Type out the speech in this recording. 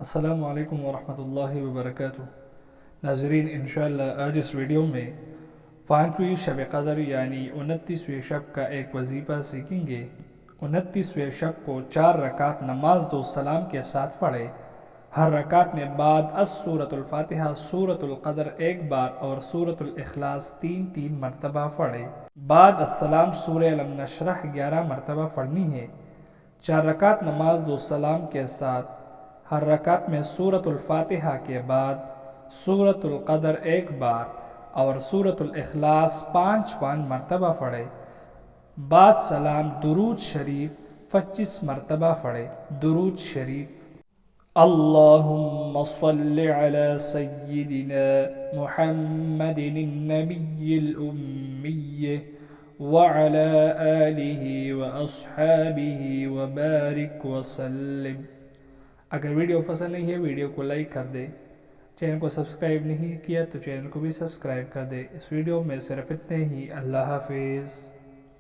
السلام علیکم ورحمۃ اللہ وبرکاتہ۔ ناظرین، انشاءاللہ آج اس ویڈیو میں 5ویں شب قدر یعنی 29ویں شب کا ایک وظیفہ سیکھیں گے۔ 29ویں شب کو 4 رکعت نماز دو سلام کے ساتھ پڑھے۔ ہر رکعت میں بعد سورۃ الفاتحہ، سورۃ القدر ایک بار اور سورۃ الاخلاص 3 مرتبہ پڑھے۔ بعد السلام سورہ الم نشرح 11 مرتبہ پڑھنی ہے۔ 4 رکعت نماز دو سلام کے ساتھ ہر رکعت میں سورۃ الفاتحہ کے بعد سورۃ القدر ایک بار اور سورۃ الاخلاص 5 مرتبہ پڑھے۔ بعد سلام درود شریف 25 مرتبہ پڑھے۔ درود شریف: اللہم صل علی سیدنا محمد النبی الأمی وعلى آلہ واصحابہ وبارک وسلم۔ اگر ویڈیو پسند نہیں ہے ویڈیو کو لائک کر دے۔ چینل کو سبسکرائب نہیں کیا تو چینل کو بھی سبسکرائب کر دے۔ اس ویڈیو میں صرف اتنے ہی۔ اللہ حافظ۔